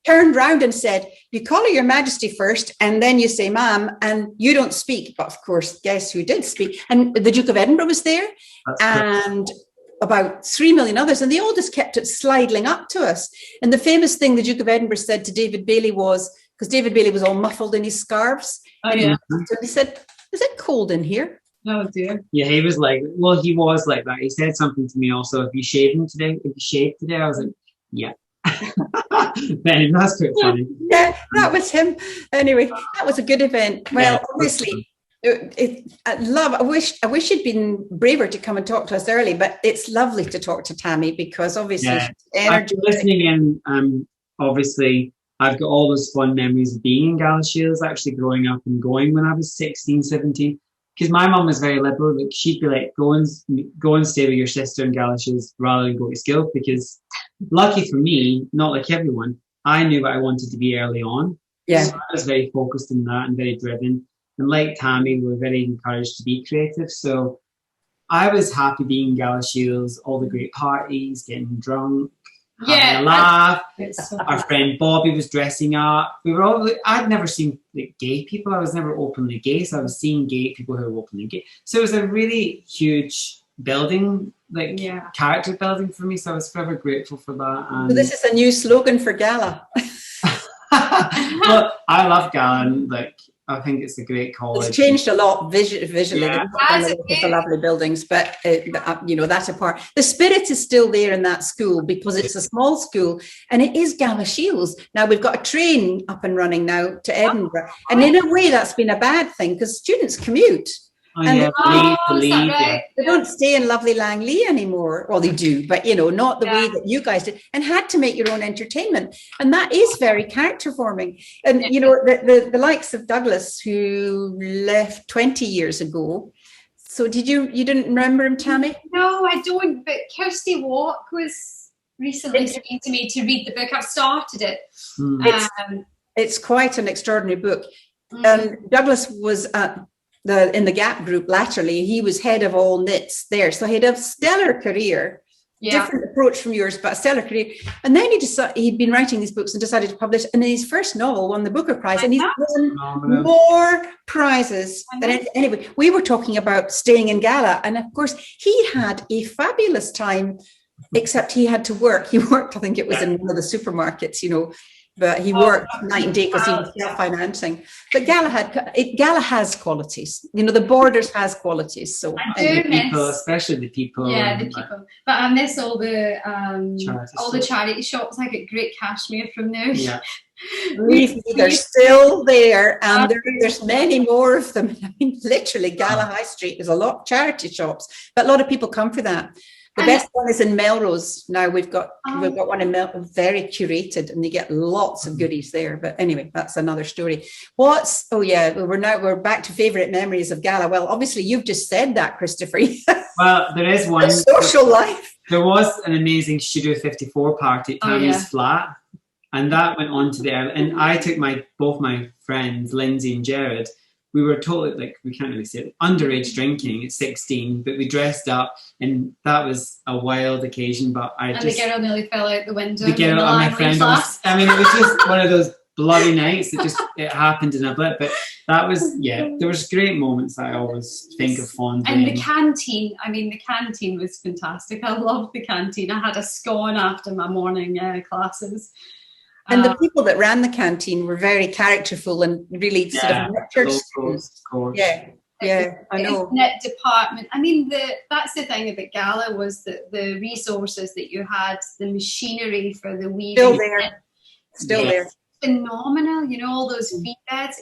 turned round and said, "You call her Your Majesty first, and then you say, ma'am, and you don't speak." But of course, guess who did speak? And the Duke of Edinburgh was there, and about 3 million others, and they all just kept it sliding up to us. And the famous thing the Duke of Edinburgh said to David Bailey was, because David Bailey was all muffled in his scarves, Oh yeah. so he said, "Is it cold in here?" Oh dear. Yeah, he was like that. He said something to me also. If you shaved today, I was like, yeah. Man, that's quite funny. Yeah, that was him. Anyway, that was a good event. Well, obviously, I wish you'd been braver to come and talk to us early, but it's lovely to talk to Tammy because obviously After listening in, obviously I've got all those fond memories of being in Galashiels, actually growing up and going when I was 16, 17. Because my mum was very liberal. Like, she'd be like, go and stay with your sister in Galashiels rather than go to school. Because lucky for me, not like everyone, I knew what I wanted to be early on. Yeah. So I was very focused on that and very driven. And like Tammy, we were very encouraged to be creative. So I was happy being in Galashiels, all the great parties, getting drunk, having a laugh. Our friend Bobby was dressing up. We were all, I'd never seen like gay people. I was never openly gay. So I was seeing gay people who were openly gay. So it was a really huge building, character building for me. So I was forever grateful for that. And So this is a new slogan for Gala. well, I love Gala, and like I think it's a great college. It's changed a lot visually. Yeah. It's a lovely buildings, but that apart, the spirit is still there in that school because it's a small school and it is Galashiels. Now we've got a train up and running now to Edinburgh, and in a way that's been a bad thing because students commute. Oh, yeah, They don't stay in lovely Langley anymore. Well, they do, but not the way that you guys did, and had to make your own entertainment. And that is very character forming. And the likes of Douglas, who left 20 years ago. So you didn't remember him, Tammy? No, I don't. But Kirsty Walk was recently saying to me to read the book. I've started it. It's quite an extraordinary book. Douglas was in the Gap group latterly. He was head of all knits there, so he had a stellar career, different approach from yours, but a stellar career. And then he'd been writing these books and decided to publish, and his first novel won the Booker Prize, and he's won more prizes than anyway. We were talking about staying in Gala, and of course he had a fabulous time, except he had to work. He worked, I think it was in one of the supermarkets, but he worked night and day because he was self-financing. But Gala has qualities. The Borders has qualities. So people, especially the people. Yeah, the people. But I miss all the charity shops. I get great cashmere from there. Yeah. They're still there, and there's many more of them. I mean, literally, Gala High Street is a lot of charity shops, but a lot of people come for that. The best one is in Melrose. Now we've got one in Melrose, very curated, and you get lots of goodies there. But anyway, that's another story. We're back to favourite memories of Gala. Well, obviously you've just said that, Christopher. Well, there is one. Social life. There was an amazing Studio 54 party at Tammy's flat, and that went on to there. And I took both my friends, Lindsay and Jared. We were totally, we can't really say it, underage drinking at 16, but we dressed up, and that was a wild occasion. But the girl nearly fell out the window. The girl, my friend, it was just one of those bloody nights. It happened in a blip. But that was, there was great moments that I always think of fondly. And the canteen, the canteen was fantastic. I loved the canteen. I had a scone after my morning classes. And the people that ran the canteen were very characterful and really sort of nurtured. Yeah. Yeah, I know. Knit department. I mean, that's the thing about Gala, was that the resources that you had, the machinery for the weaving. Still there. Phenomenal, you know, all those V beds.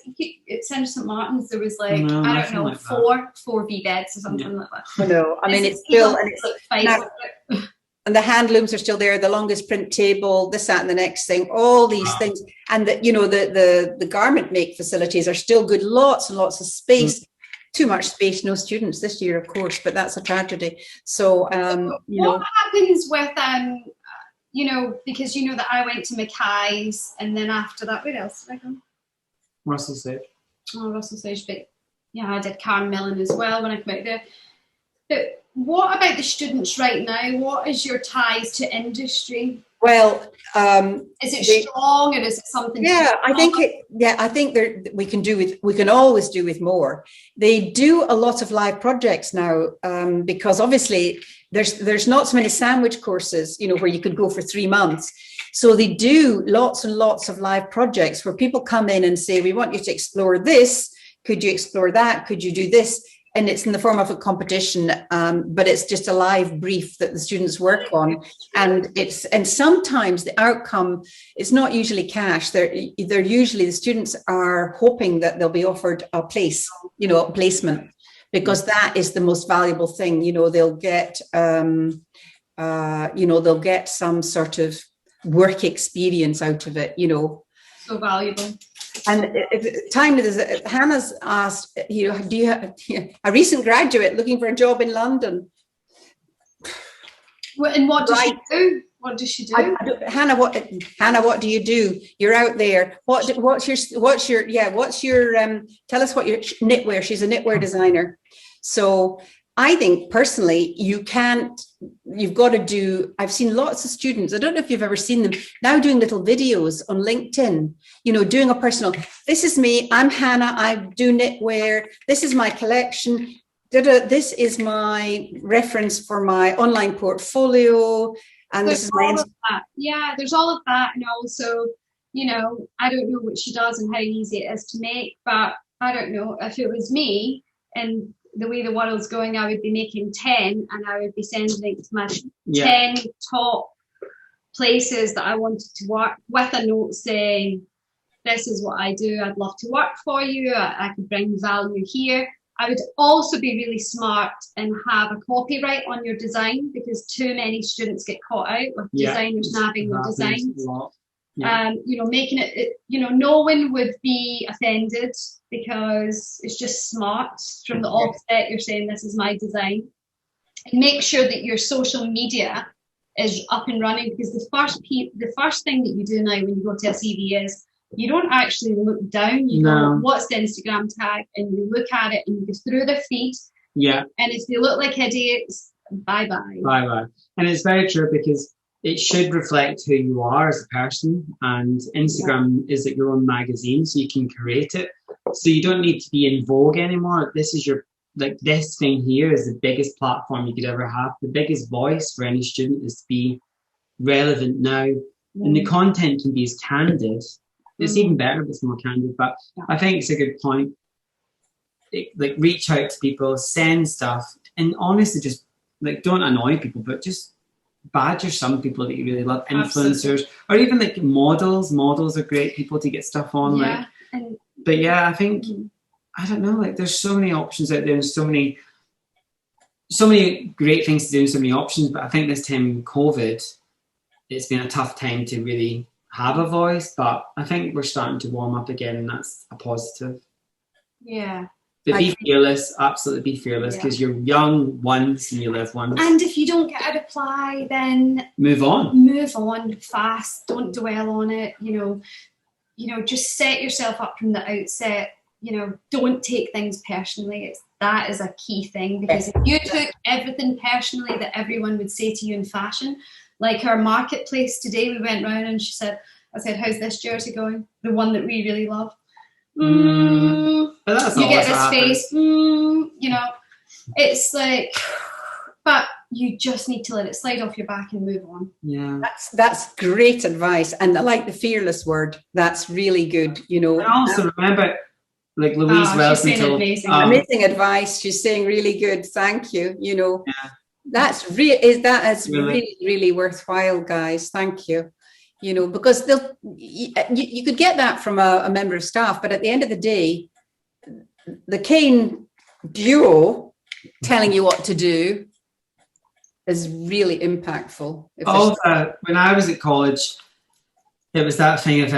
At St Martin's, there was like, No, I don't know, like four V beds or something like that. I know. I mean, it's still, and it's and the hand looms are still there, the longest print table, this, that, and the next thing, all these things. And the garment make facilities are still good, lots and lots of space. Too much space, no students this year, of course, but that's a tragedy. So, what happens with, because you know that I went to Mackay's, and then after that, where else did I go? Russell Sage. Oh, Russell Sage, but yeah, I did Carnmillan as well when I came out there. But what about the students right now? What is your ties to industry? Well, is it strong, or is it something? Yeah, I think we can always do with more. They do a lot of live projects now, because obviously there's not so many sandwich courses, where you could go for 3 months. So they do lots and lots of live projects where people come in and say, we want you to explore this. Could you explore that? Could you do this? And it's in the form of a competition, but it's just a live brief that the students work on, and sometimes the outcome is not usually cash. They're usually, the students are hoping that they'll be offered a place, a placement, because that is the most valuable thing. They'll get, they'll get some sort of work experience out of it. So valuable. And Hannah's asked, do you have a recent graduate looking for a job in London? And what does she do? What does she do? Hannah, what do you do? You're out there. What's your tell us what your knitwear. She's a knitwear designer. So I think personally, you've got to do, I've seen lots of students, I don't know if you've ever seen them, now doing little videos on LinkedIn, doing a personal, this is me, I'm Hannah, I do knitwear, this is my collection, this is my reference for my online portfolio, and there's this is my... Yeah, there's all of that, and also, I don't know what she does and how easy it is to make, but I don't know, if it was me, and the way the world's going, I would be making 10, and I would be sending it to my 10 top places that I wanted to work with, a note saying, this is what I do, I'd love to work for you, I could bring value here. I would also be really smart and have a copyright on your design, because too many students get caught out with designers nabbing their designs. Making it, no one would be offended, because it's just smart from the offset. You're saying, this is my design, and make sure that your social media is up and running, because the first thing that you do now when you go to a CV is you don't actually look down. You go, what's the Instagram tag, and you look at it and you go through their feed. Yeah. And if they look like idiots, bye bye. And it's very true, because it should reflect who you are as a person, and Instagram is like your own magazine, so you can create it. So you don't need to be in Vogue anymore. This is this thing here is the biggest platform you could ever have. The biggest voice for any student is to be relevant now. And the content can be as candid. It's even better if it's more candid, but I think it's a good point. Reach out to people, send stuff, and honestly, just don't annoy people, but just badger some people that you really love, influencers, or even models. Models are great people to get stuff on. I think I don't know. There's so many options out there, and so many great things to do, and so many options. But I think this time, COVID, it's been a tough time to really have a voice. But I think we're starting to warm up again, and that's a positive. Yeah. But be fearless, absolutely be fearless, because you're young once and you live once. And if you don't get a reply, then move on fast. Don't dwell on it. Just set yourself up from the outset. Don't take things personally. That is a key thing, because if you took everything personally that everyone would say to you in fashion, like our marketplace today, we went round and I said, how's this jersey going? The one that we really love. But that's you get this face, it's like, but you just need to let it slide off your back and move on. Yeah, that's great advice, and I like the fearless word. That's really good. And also remember, Like Louise Wilson told, amazing advice. She's saying really good. Thank you. You know, that is really worthwhile, guys. Thank you. You know, because you could get that from a member of staff, but at the end of the day, the Kane duo telling you what to do is really impactful. When I was at college, it was that thing of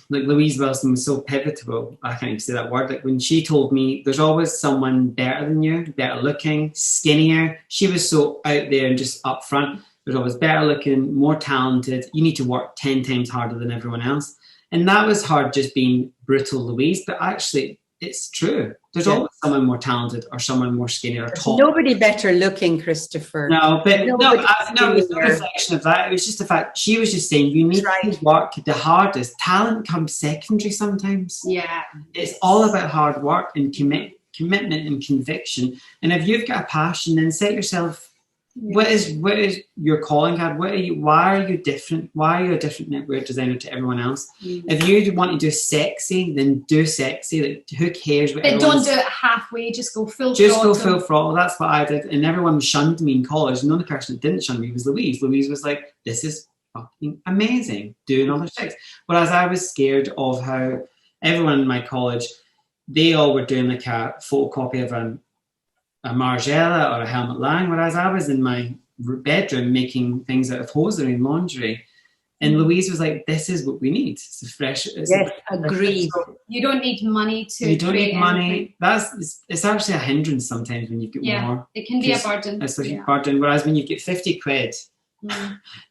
like Louise Wilson was so pivotal. I can't even say that word. Like when she told me there's always someone better than you, better looking, skinnier. She was so out there and just up front. There's always better looking, more talented. You need to work 10 times harder than everyone else. And that was hard, just being brutal Louise, but actually it's true. There's always someone more talented or someone more skinny or tall. Nobody better looking, Christopher. No, but it was no reflection of that. It was just the fact she was just saying you need to work the hardest. Talent comes secondary sometimes. Yeah. It's all about hard work and commitment and conviction. And if you've got a passion, then set yourself. What is your calling card? Why are you different? Why are you a different knitwear designer to everyone else? If you want to do sexy, then do sexy. Like, who cares? But don't do it halfway. Just go full throttle. Just go full throttle. That's what I did. And everyone shunned me in college. And the only person that didn't shun me was Louise. Louise was like, this is fucking amazing. Do another sex. Whereas I was scared of how everyone in my college, they all were doing like a photocopy of a Margiela or a Helmut Lang, whereas I was in my bedroom making things out of hosiery and lingerie. And Louise was like, this is what we need. It's a fresh... Agreed. You don't need money to You don't need money. It's actually a hindrance sometimes when you get more. It can be a burden. It's a burden. Whereas when you get 50 quid,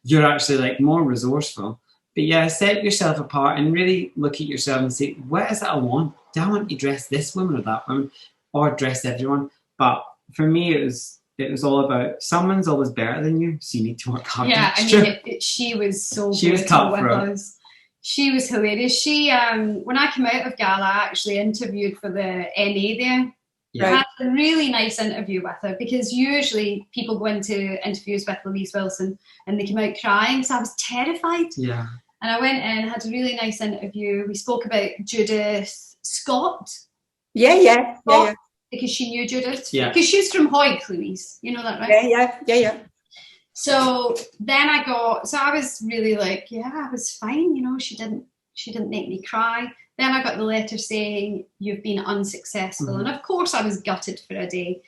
you're actually like more resourceful. But set yourself apart and really look at yourself and say, what is it I want? Do I want to dress this woman or that woman? Or dress everyone? But for me, it was all about someone's always better than you, so you need to work hard. Yeah, I mean, she was so she was tough with us. She was hilarious. She, when I came out of Gala, I actually interviewed for the NA there. Yeah. I had a really nice interview with her because usually people go into interviews with Louise Wilson and they come out crying, so I was terrified. Yeah. And I went in, had a really nice interview. We spoke about Judith Scott. Yeah. Because she knew Judith. Yeah. Because she's from Hoyt, Louise. You know that, right? Yeah. So then I was really like, I was fine. You know, she didn't make me cry. Then I got the letter saying you've been unsuccessful. And of course I was gutted for a day.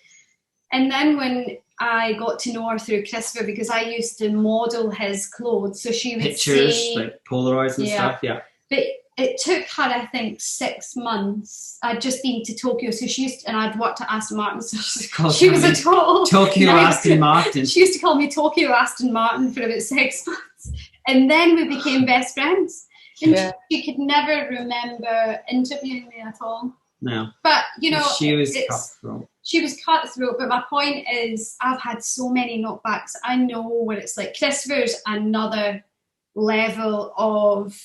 And then when I got to know her through Christopher, because I used to model his clothes. So she would pictures, say, like Polaroids and stuff, But it took her, I think, 6 months. I'd just been to Tokyo, so and I'd worked at Aston Martin, so she was a total Tokyo Aston Martin. She used to call me Tokyo Aston Martin for about 6 months, and then we became best friends. And she could never remember interviewing me at all. No, but you know, she was cutthroat. She was cutthroat, but my point is, I've had so many knockbacks. I know what it's like. Christopher's another level of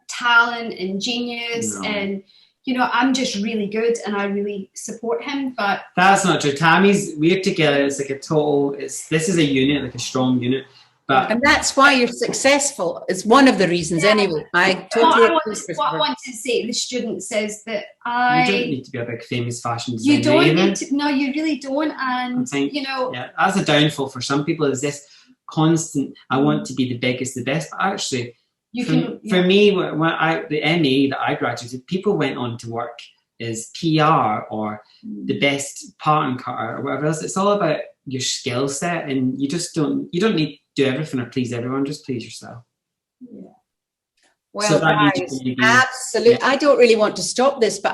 talent and genius, and you know, I'm just really good and I really support him. But that's not true. We're together. It's like this is a unit, like a strong unit. And that's why you're successful. It's one of the reasons anyway. I want to say, the student says that you don't need to be a big famous fashion designer. You don't need to. No, you really don't. And you know, that's a downfall for some people. Is this constant? I want to be the biggest, the best. But actually, for me, when the MA that I graduated, people went on to work as PR or the best pattern cutter or whatever else. It's all about your skill set, and you don't need to do everything or please everyone. Just please yourself. Yeah. Well, guys, absolutely. I don't really want to stop this, but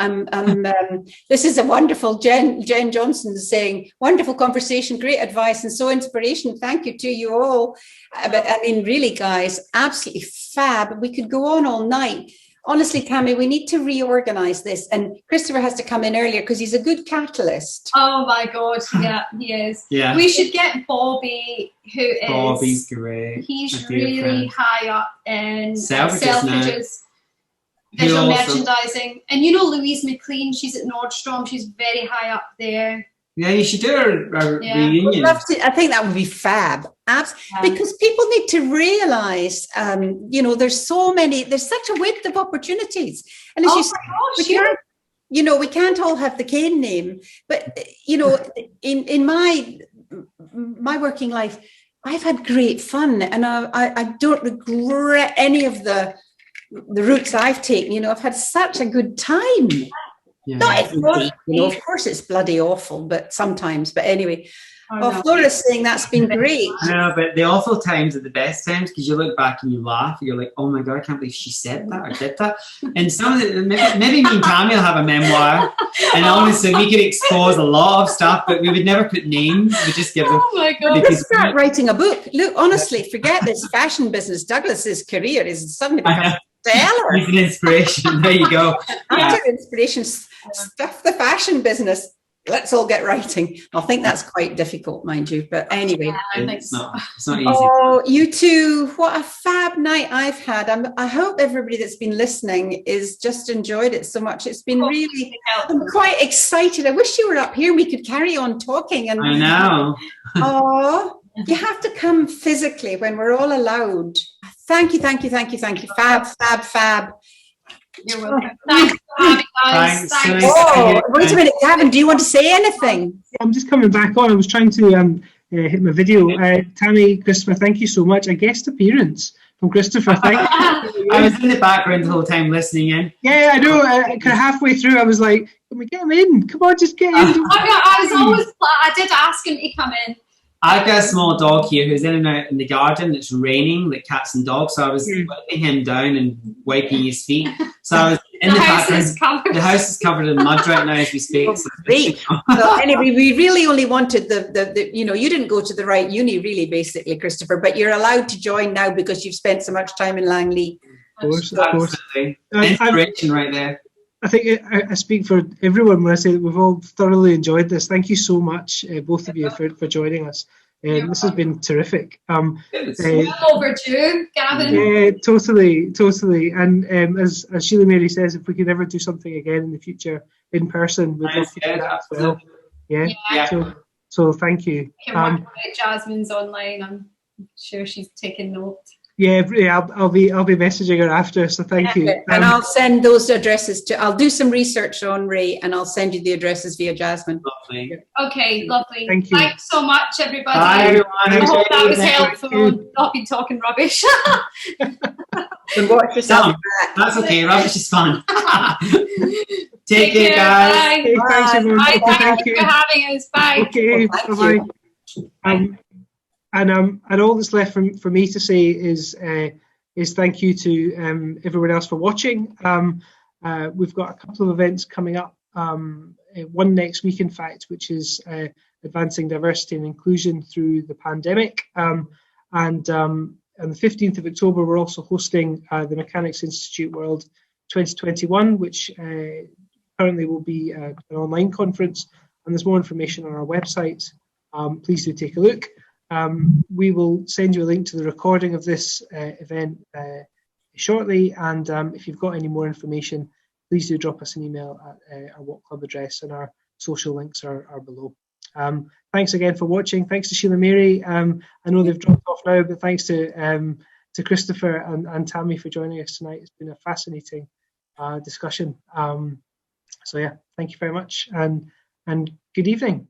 this is a wonderful, Jen Johnson is saying, wonderful conversation, great advice and so inspirational. Thank you to you all. But I mean, really, guys, absolutely fab. We could go on all night. Honestly, Tammy, we need to reorganize this, and Christopher has to come in earlier because he's a good catalyst. Oh my God, yeah, he is. Yeah. We should get Bobby, Bobby's great. He's really high up in Selfridges, visual merchandising. And you know Louise McLean, she's at Nordstrom, she's very high up there. Yeah, you should do a reunion. I think that would be fab. Because people need to realise, you know, there's such a width of opportunities. And as you say, you know, we can't all have the Kane name, but, you know, in my working life, I've had great fun, and I don't regret any of the routes I've taken. You know, I've had such a good time. Yeah. Not every day, you know, of course it's bloody awful, but sometimes. But anyway, Flora's saying that's been great. No, but the awful times are the best times, because you look back and you laugh. You're like, oh my God, I can't believe she said that or did that. And some of the, maybe me and Tammy will have a memoir, and honestly, we could expose a lot of stuff, but we would never put names. We just give them. Oh my God. Let's start writing a book. Look, honestly, forget this fashion business. Douglas's career is suddenly become stellar. He's an inspiration. There you go. After inspiration, stuff the fashion business. Let's all get writing. I think that's quite difficult, mind you. But anyway. Yeah, I think It's so. not easy. Oh, you two, what a fab night I've had. I hope everybody that's been listening is just enjoyed it so much. It's been really, I'm quite excited. I wish you were up here and we could carry on talking. And I know. oh, you have to come physically when we're all allowed. Thank you. Fab. You're welcome. Thanks for having us. Thanks. Oh, wait a minute, Gavin, do you want to say anything? I'm just coming back on. I was trying to hit my video. Tammy, Christopher, thank you so much. A guest appearance from Christopher. Thank you. I was in the background the whole time listening in. Yeah, I know. Kind of halfway through, I was like, "Can we get him in? Come on, just get in." I did ask him to come in. I've got a small dog here who's in and out in the garden. It's raining, like cats and dogs. So I was wiping him down and wiping his feet. So I was in the background. The house is covered in mud right now as we speak. Oh, great. So anyway, we really only wanted the you know, you didn't go to the right uni really, basically, Christopher, but you're allowed to join now because you've spent so much time in Langley. Of course. Absolutely. Inspiration right there. I think I speak for everyone when I say that we've all thoroughly enjoyed this. Thank you so much, both of you, for joining us. This has been terrific. It's well overdue, Gavin. Yeah, totally. And as Sheila-Mary says, if we could ever do something again in the future in person, we'd love to do that as well. Yeah. So thank you. Jasmine's online. I'm sure she's taking note. Yeah, I'll be messaging her after. So thank you. And I'll send those addresses I'll do some research on Ray, and I'll send you the addresses via Jasmine. Lovely. Okay, lovely. Thank you. Thanks so much, everybody. Bye, everyone. I hope that was helpful. Not been talking rubbish. And watch yourself. That's okay. Rubbish is fun. Take care, guys. guys. Okay, thanks everyone. Bye. Thank you for having us. Bye. Okay, bye. And all that's left for me to say is thank you to everyone else for watching. We've got a couple of events coming up. One next week, in fact, which is advancing diversity and inclusion through the pandemic. And on the 15th of October, we're also hosting the Mechanics Institute World 2021, which currently will be an online conference. And there's more information on our website. Please do take a look. We will send you a link to the recording of this event shortly, and if you've got any more information, please do drop us an email at our Watt Club address, and our social links are below. Thanks again for watching. Thanks to Sheila-Mary. I know they've dropped off now, but thanks to Christopher and Tammy for joining us tonight. It's been a fascinating discussion. So yeah, thank you very much, and good evening.